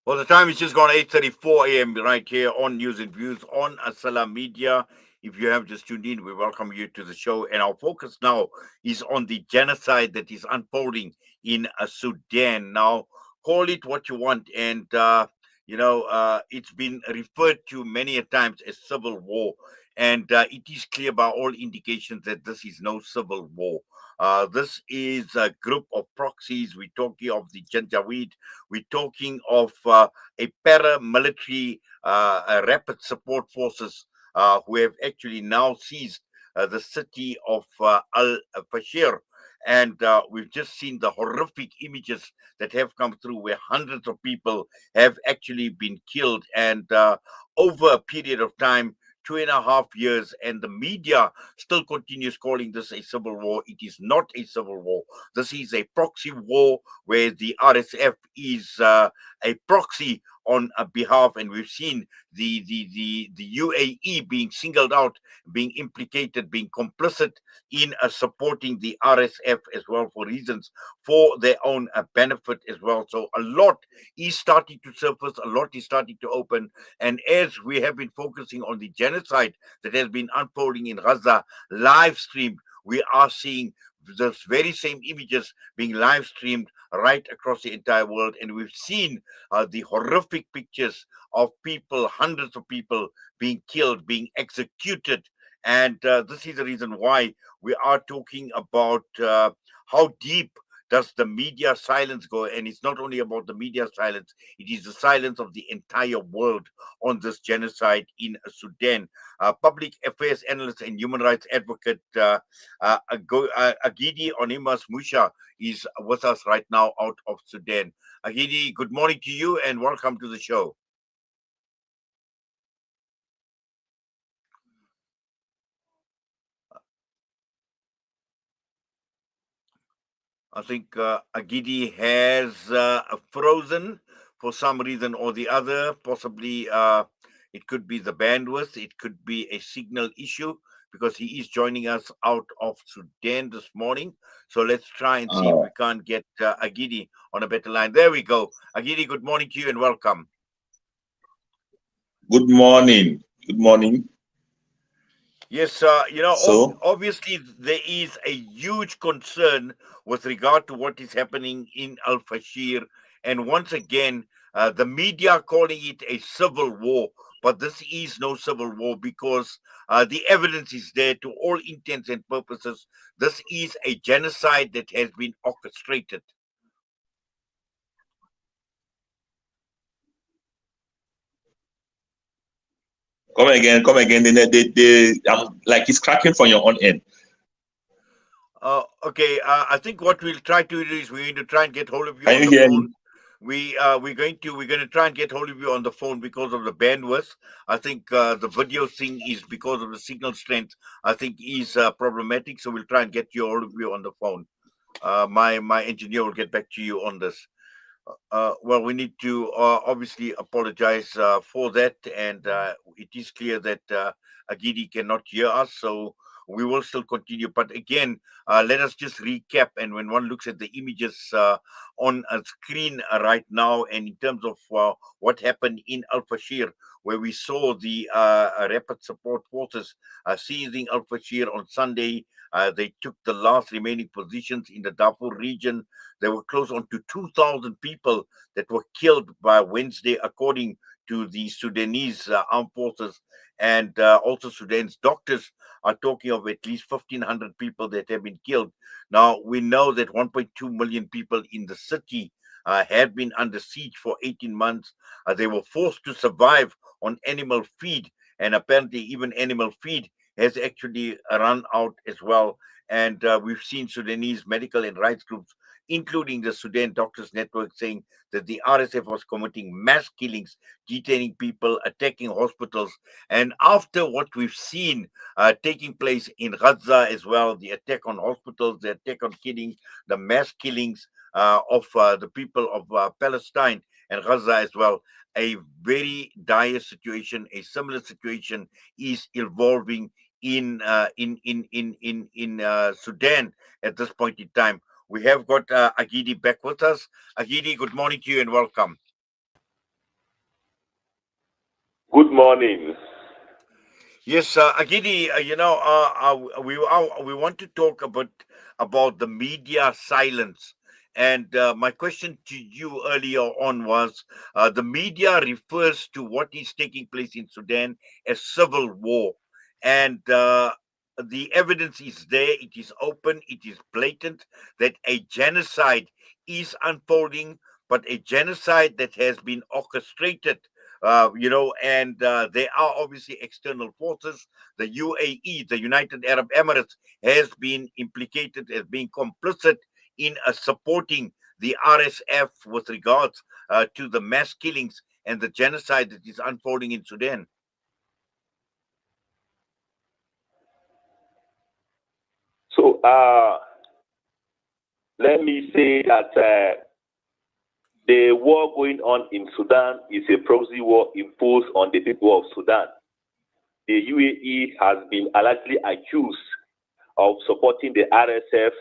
Well, the time is just gone 8:34 a.m. right here on News and Views on Asala Media. If you have just tuned in, we welcome you to the show. And our focus now is on the genocide that is unfolding in Sudan. Now, call it what you want. And, it's been referred to many a times as civil war. And it is clear by all indications that this is no civil war. This is a group of proxies. We're talking of the Janjaweed. We're talking of a paramilitary rapid support forces who have actually now seized the city of Al Fashir. And we've just seen the horrific images that have come through where hundreds of people have actually been killed. And over a period of time, 2.5 years, and the media still continues calling this a civil war. It is not a civil war. This is a proxy war where the RSF is a proxy on a behalf, and we've seen the UAE being singled out, being implicated, being complicit in supporting the RSF as well for reasons for their own benefit as well. So a lot is starting to surface, a lot is starting to open, and as we have been focusing on the genocide that has been unfolding in Gaza, live streamed, we are seeing those very same images being live streamed right across the entire world. And we've seen the horrific pictures of people, hundreds of people being killed, being executed. And this is the reason why we are talking about how deep does the media silence go. And it's not only about the media silence, it is the silence of the entire world on this genocide in Sudan. Public affairs analyst and human rights advocate Agidi Onesimus Musha is with us right now out of Sudan. Agidi, good morning to you and welcome to the show. I think Agidi has frozen for some reason or the other. Possibly it could be the bandwidth, it could be a signal issue because he is joining us out of Sudan this morning. So let's try and see if Uh, we can't get Agidi on a better line. There we go. Agidi, good morning to you and welcome. Good morning. Good morning. Yes, So, obviously there is a huge concern with regard to what is happening in Al Fashir, and once again, the media are calling it a civil war, but this is no civil war because the evidence is there to all intents and purposes. This is a genocide that has been orchestrated. come again. Like it's cracking from your own end. Okay, I think what we'll try to do is we're going to try and get hold of you Can on you the hear me? phone. We're going to try and get hold of you on the phone because of the bandwidth. I think the video thing is because of the signal strength. I think is problematic. So we'll try and get you hold of you on the phone. My engineer will get back to you on this. Well, we need to obviously apologize for that, and it is clear that Agidi cannot hear us, so we will still continue. But again, let us just recap. And when one looks at the images on a screen right now, and in terms of what happened in Al Fashir, where we saw the rapid support forces seizing Al Fashir on Sunday. They took the last remaining positions in the Darfur region. There were close on to 2,000 people that were killed by Wednesday, according to the Sudanese armed forces. And also, Sudan's doctors are talking of at least 1,500 people that have been killed. Now, we know that 1.2 million people in the city have been under siege for 18 months. They were forced to survive on animal feed, and apparently, even animal feed has actually run out as well. And we've seen Sudanese medical and rights groups, including the Sudan Doctors Network, saying that the RSF was committing mass killings, detaining people, attacking hospitals. And after what we've seen taking place in Gaza as well, the attack on hospitals, the attack on killings, the mass killings of the people of Palestine and Gaza as well, a very dire situation, a similar situation is evolving in Sudan at this point in time. We have got Agidi back with us. Agidi, good morning to you and welcome. Good morning. Yes, Agidi, we want to talk about the media silence. And my question to you earlier on was the media refers to what is taking place in Sudan as civil war. And the evidence is there, it is open, it is blatant that a genocide is unfolding, but a genocide that has been orchestrated, and there are obviously external forces. The UAE, the United Arab Emirates, has been implicated as being complicit in supporting the RSF with regards to the mass killings and the genocide that is unfolding in Sudan. So, let me say that the war going on in Sudan is a proxy war imposed on the people of Sudan. The UAE has been allegedly accused of supporting the RSF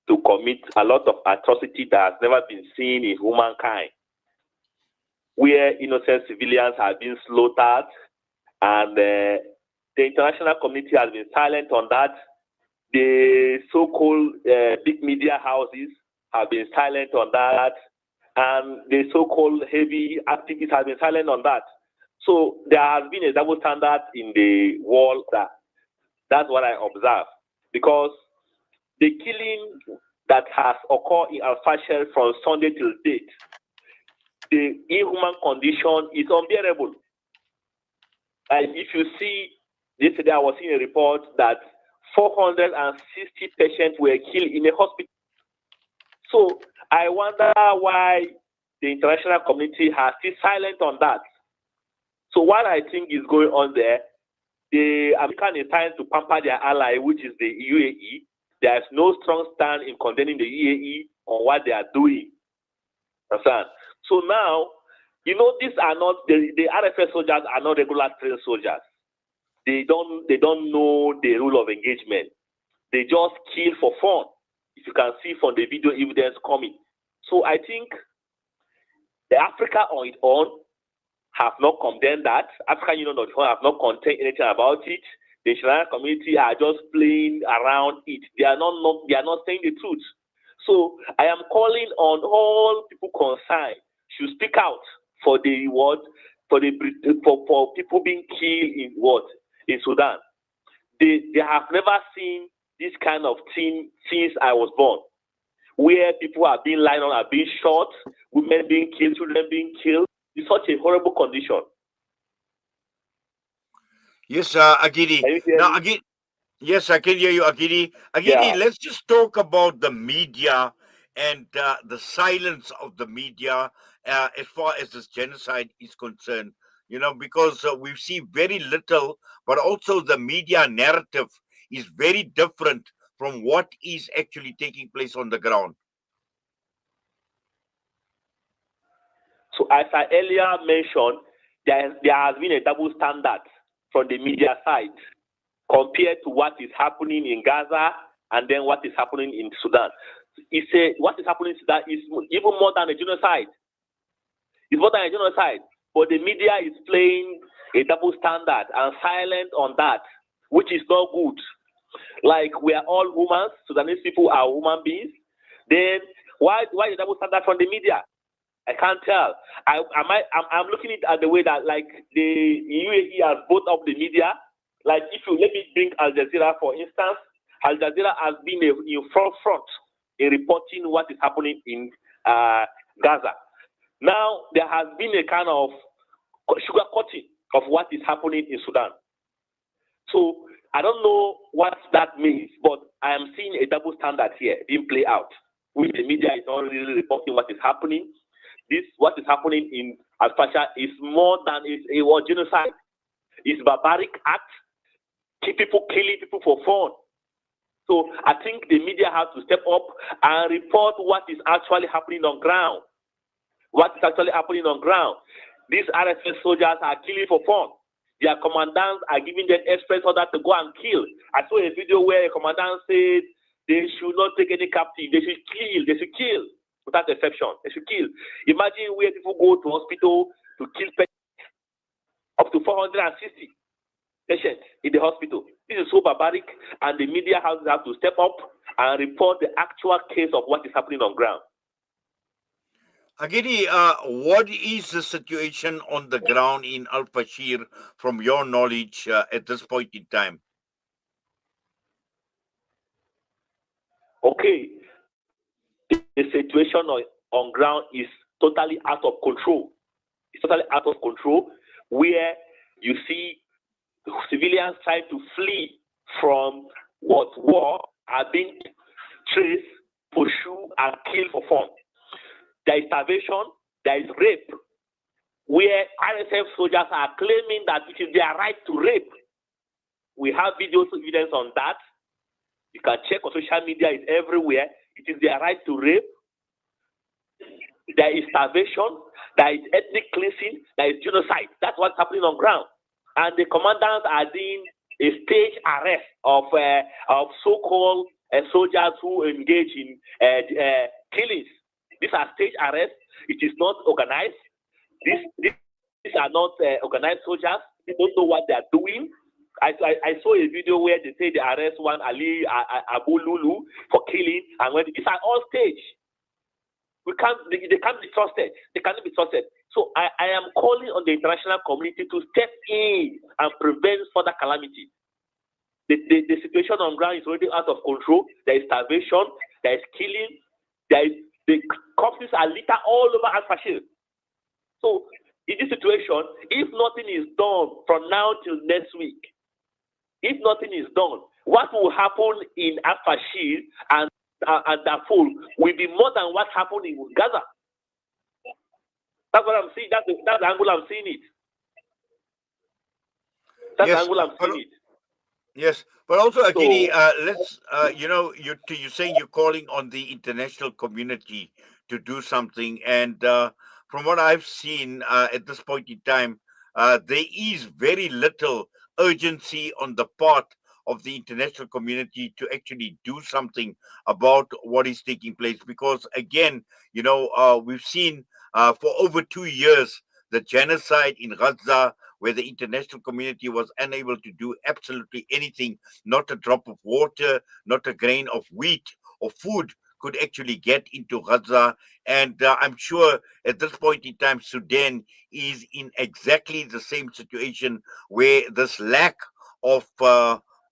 to commit a lot of atrocity that has never been seen in humankind, where innocent civilians have been slaughtered, and the international community has been silent on that. The so-called big media houses have been silent on that, and the so-called heavy activists have been silent on that. So there has been a double standard in the world. That's what I observe, because the killing that has occurred in Fashir from Sunday till date, the inhuman condition is unbearable. And if you see, yesterday I was seeing a report that 460 patients were killed in a hospital. So I wonder why the international community has been silent on that. So what I think is going on there, the American is trying to pamper their ally, which is the UAE. There is no strong stand in condemning the UAE on what they are doing. Understand? So now, these are not the RFS soldiers are not regular trained soldiers. They don't know the rule of engagement. They just kill for fun. If you can see from the video evidence coming. So I think the Africa on its own have not condemned that. African Union on its own have not contained anything about it. The international community are just playing around it. They are not saying the truth. So I am calling on all people concerned to speak out for the what for people being killed in Sudan. They have never seen this kind of thing since I was born, where people are being lined on, are being shot, women being killed, children being killed. It's such a horrible condition. Yes, Agidi. Can you hear Now, me? Agidi, yes, I can hear you, Agidi. Agidi, Yeah. let's just talk about the media and the silence of the media as far as this genocide is concerned. Because we see very little, but also the media narrative is very different from what is actually taking place on the ground. So as I earlier mentioned, there has been a double standard from the media side compared to what is happening in Gaza and then what is happening in Sudan. What is happening in Sudan is even more than a genocide. It's more than a genocide. But the media is playing a double standard and silent on that, which is not good. Like, we are all humans, Sudanese people are human beings. Then why the double standard from the media? I can't tell. I'm looking at the way that, like, the UAE has brought up the media. Like, if you let me bring Al Jazeera for instance, Al Jazeera has been in front in reporting what is happening in Gaza. Now there has been a kind of sugarcoating of what is happening in Sudan. So I don't know what that means, but I am seeing a double standard here being played out, which the media is not really reporting what is happening. What is happening in Al-Fashir is more than a war genocide. It's barbaric act, killing people for fun. So I think the media has to step up and report what is actually happening on ground. What is actually happening on ground? These RSS soldiers are killing for fun. Their commandants are giving them express order to go and kill. I saw a video where a commandant said they should not take any captive. They should kill. They should kill without exception. They should kill. Imagine where people go to hospital to kill patients up to 460 patients in the hospital. This is so barbaric, and the media houses have to step up and report the actual case of what is happening on ground. Agidi, what is the situation on the ground in Al Fashir from your knowledge at this point in time? Okay, the situation on ground is totally out of control. It's totally out of control, where you see civilians trying to flee from what war are being traced, pursued, and killed for fun. There is starvation, there is rape, where RSF soldiers are claiming that it is their right to rape. We have video evidence on that. You can check on social media, it's everywhere. It is their right to rape. There is starvation, there is ethnic cleansing, there is genocide. That's what's happening on ground. And the commandants are doing a stage arrest of so-called soldiers who engage in killings. These are stage arrests. It is not organized. These are not organized soldiers. They don't know what they are doing. I saw a video where they say they arrest one Ali Abu Lulu for killing, and when these are all staged. They can't be trusted. They cannot be trusted. So I am calling on the international community to step in and prevent further calamity. The situation on ground is already out of control. There is starvation. There is killing. The corpses are littered all over Al Fashir. So in this situation, if nothing is done from now till next week, if nothing is done, what will happen in Al Fashir and Darfur will be more than what happened in Gaza. That's what I'm seeing. That's the angle I'm seeing it. That's the angle I'm seeing it. Yes, but also, Agidi, let's, you're saying you're calling on the international community to do something. And from what I've seen at this point in time, there is very little urgency on the part of the international community to actually do something about what is taking place. Because, again, we've seen for over 2 years the genocide in Gaza, where the international community was unable to do absolutely anything. Not a drop of water, not a grain of wheat or food could actually get into Gaza. And I'm sure at this point in time, Sudan is in exactly the same situation, where this lack of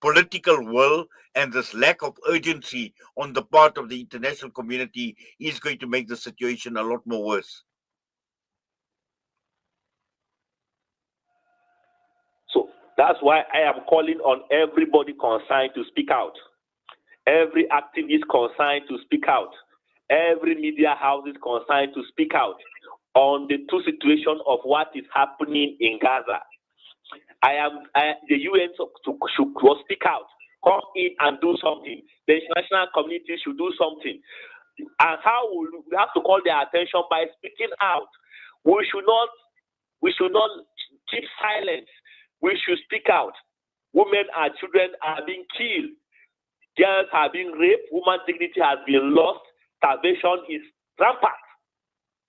political will and this lack of urgency on the part of the international community is going to make the situation a lot more worse. So that's why I am calling on everybody concerned to speak out. Every activist concerned to speak out. Every media house is concerned to speak out on the two situations of what is happening in Gaza. The UN should speak out, come in and do something. The international community should do something. And how we have to call their attention by speaking out. We should not keep silent. We should speak out. Women and children are being killed. Girls are being raped. Women's dignity has been lost. Starvation is rampant.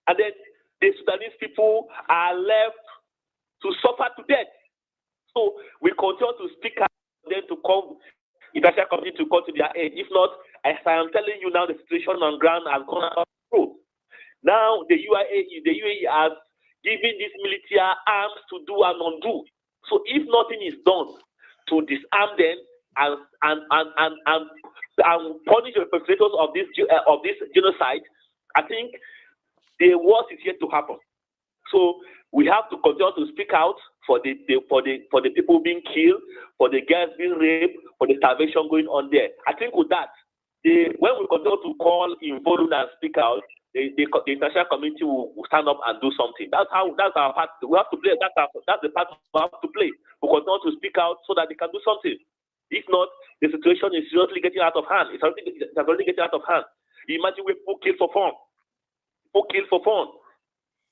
And then the Sudanese people are left to suffer to death. So we continue to speak out for them to come, international community to come to their aid. If not, as I am telling you now, the situation on ground has gone out of control. Now the UAE has given these military arms to do and undo. So if nothing is done to disarm them and punish the perpetrators of this genocide, I think the worst is yet to happen. So we have to continue to speak out for the people being killed, for the girls being raped, for the starvation going on there. I think with that, when we continue to call in volume and speak out, the international community will stand up and do something. That's our part. We have to play. That's the part we have to play. We continue to speak out so that they can do something. If not, the situation is seriously getting out of hand. It's already getting out of hand. Imagine we people kill for fun. People kill for fun.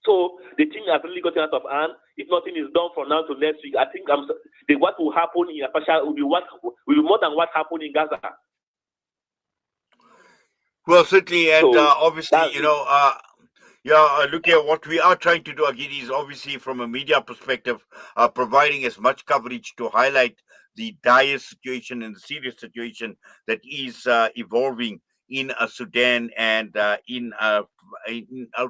So the thing has really gotten out of hand. If nothing is done from now to next week, I think what will happen in Fashir will be more than what happened in Gaza. Well, certainly, and obviously, Yeah, look here. What we are trying to do, Agidi, is obviously from a media perspective, providing as much coverage to highlight the dire situation and the serious situation that is evolving in Sudan and in Al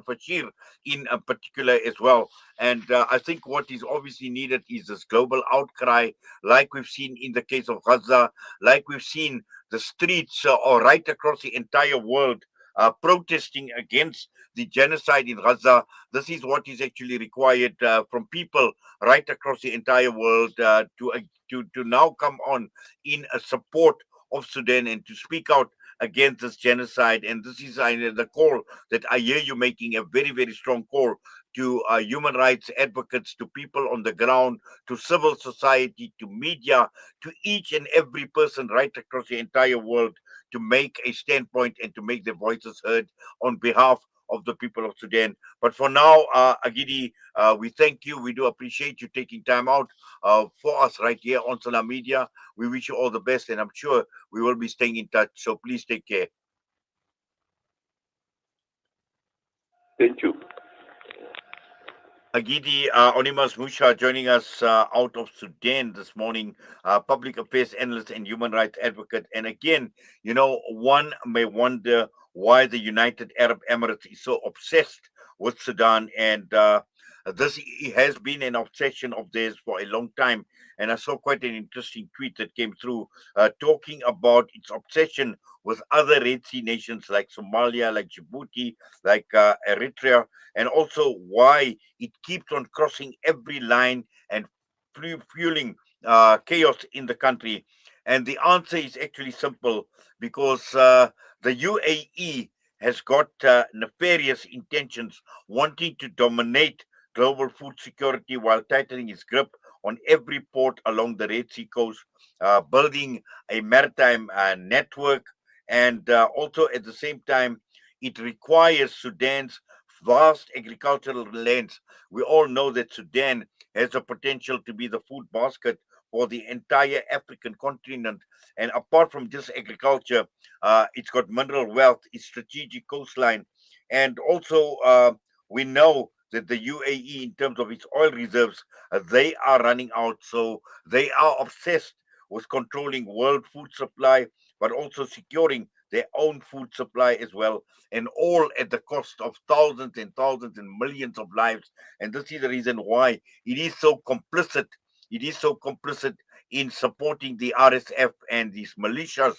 Fashir in particular as well. And I think what is obviously needed is this global outcry, like we've seen in the case of Gaza, like we've seen the streets or right across the entire world protesting against the genocide in Gaza. This is what is actually required from people right across the entire world to now come on in a support of Sudan and to speak out against this genocide. And this is the call that I hear you making, a very, very strong call to human rights advocates, to people on the ground, to civil society, to media, to each and every person right across the entire world to make a standpoint and to make their voices heard on behalf of the people of Sudan. But for now, Agidi, we thank you. We do appreciate you taking time out for us right here on Salam Media. We wish you all the best, and I'm sure we will be staying in touch. So please take care. Thank you. Agidi Onesimus Musha joining us out of Sudan this morning, public affairs analyst and human rights advocate. And again, one may wonder why the United Arab Emirates is so obsessed with Sudan. And this has been an obsession of theirs for a long time. And I saw quite an interesting tweet that came through talking about its obsession with other Red Sea nations like Somalia, like Djibouti, like Eritrea, and also why it keeps on crossing every line and fueling chaos in the country. And the answer is actually simple, because the UAE has got nefarious intentions, wanting to dominate global food security while tightening its grip on every port along the Red Sea coast, building a maritime network. And also at the same time, it requires Sudan's vast agricultural lands. We all know that Sudan has the potential to be the food basket for the entire African continent. And apart from just agriculture, it's got mineral wealth, its strategic coastline. And also, we know that the UAE, in terms of its oil reserves, they are running out. So they are obsessed with controlling world food supply, but also securing their own food supply as well, and all at the cost of thousands and thousands and millions of lives. And this is the reason why it is so complicit. It is so complicit in supporting the RSF and these militias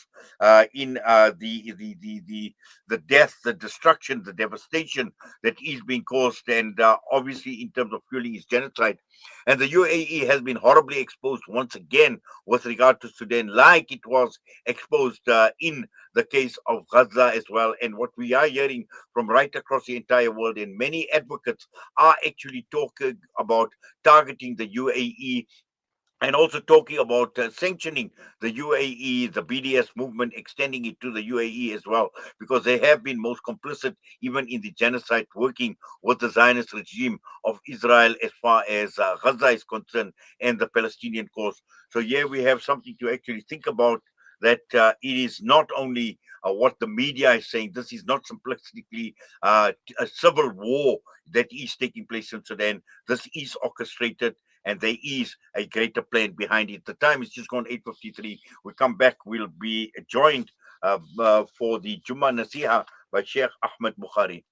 in the death, the destruction, the devastation that is being caused, and obviously in terms of fueling its genocide. And the UAE has been horribly exposed once again with regard to Sudan, like it was exposed in the case of Gaza as well. And what we are hearing from right across the entire world, and many advocates are actually talking about targeting the UAE, and also talking about sanctioning the UAE, the BDS movement, extending it to the UAE as well, because they have been most complicit even in the genocide, working with the Zionist regime of Israel as far as Gaza is concerned and the Palestinian cause. So here we have something to actually think about, that it is not only what the media is saying. This is not simplistically a civil war that is taking place in Sudan. This is orchestrated, and there is a greater plan behind it. The time is just gone 8:53. We come back, we'll be joined for the Juma Nasiha by Sheikh Ahmed Bukhari.